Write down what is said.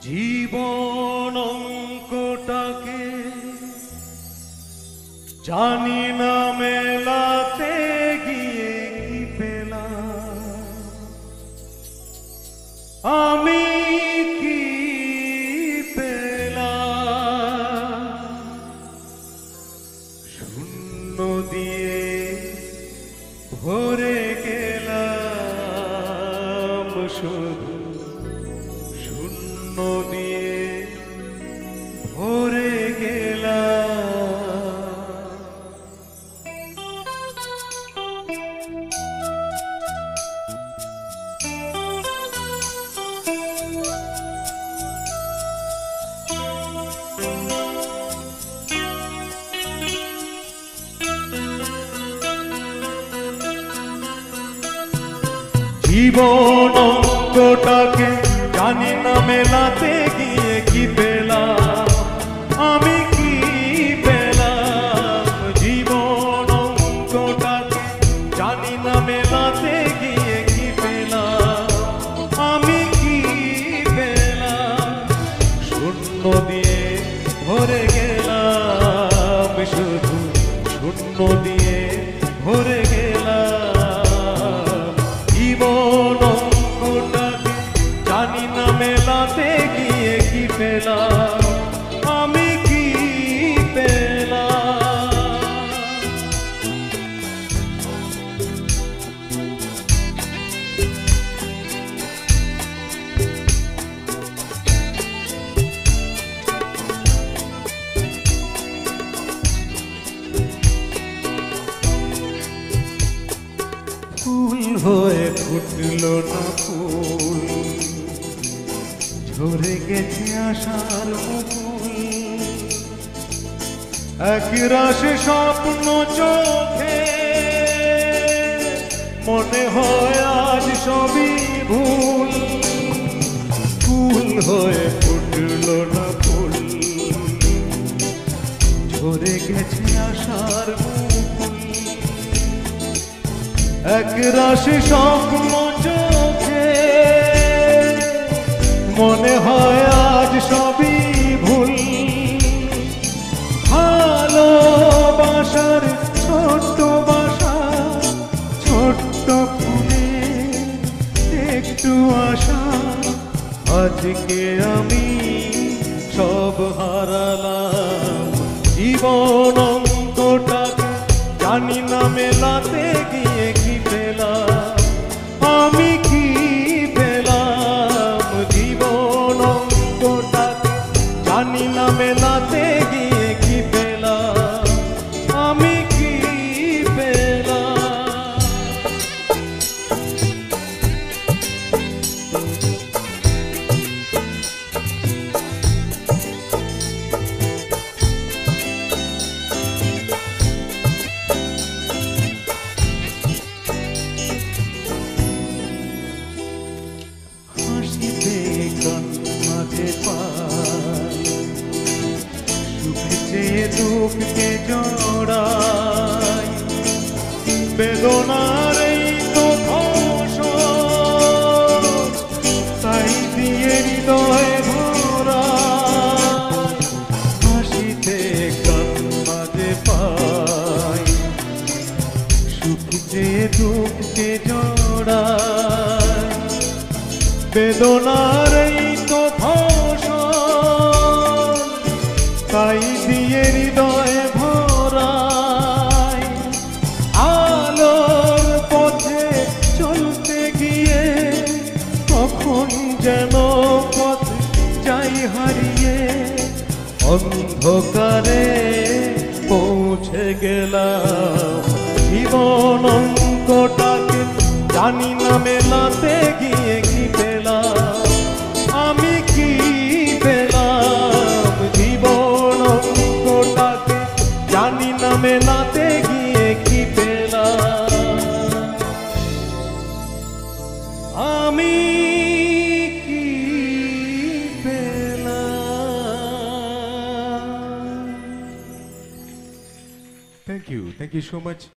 জীবন অঙ্কটাকে জানি না মেলাতে গিয়ে কি পেলাম আমি, কি পেলাম শূন্য দিয়ে ভরে গেলাম, শুধু শূন্য দিয়ে ভরে গেলাম। জীবন অঙ্কটাকে জানি না মেলাতে গিয়ে কি পেলাম আমি, কি পেলাম জীবন অঙ্কটাকে জানি না মেলাতে গিয়ে কি পেলাম আমি, কি পেলাম শূন্য দিয়ে ভরে গেলাম, শুধু শূন্য দিয়ে ভরে গেলাম। জীবন অঙ্কটাকে জানি না মেলাতে গিয়ে কি পেলাম আমি, কি পেলাম। ফুল হয়ে ফুটল না ফুল, ঝরে গেছে আশার মুকুল, একরাশে স্বপ্ন চোখে মনে হয় আজ সবই ভুল। ফুল হয়ে ফুটল না ফুল, ঝরে গেছে আশার মুকুল, একরাশি স্বপ্ন চোখে মনে হয় আজ সবই ভুল। ভালোবাসার ছোট্ট বাসা, ছোট্ট ফুলে একটু আশা, আজকে আমি সব হারালাম। জীবন অঙ্কটাকে জানি না মেলাতে গিয়ে কি পেলাম আমি, কি পেলাম জীবন অঙ্কটাকে জানি না মেলাতে গিয়ে কি পেলাম আমি, কি পেলাম। দুঃখকে জড়াই বেদনার এই তো ফসল, তাই দিয়ে হৃদয় ভরা হাসিতে কান্নাতে পাই। সুখে দুঃখকে জড়াই বেদনার এই তো ফসল, তাই দিয়ে হৃদয় ভরাই। আলোর পথে চলতে গিয়ে কখন যেন পথ যাই হারিয়ে, অন্ধকারে পৌঁছে গেলাম। জীবন অঙ্কটাকে জানি না মেলাতে গিয়ে কি পেলাম আমি, কি পেলাম জীবন অঙ্কটাকে জানি না মেলাতে গিয়ে কি পেলাম আমি, কি পেলাম। Thank you so much.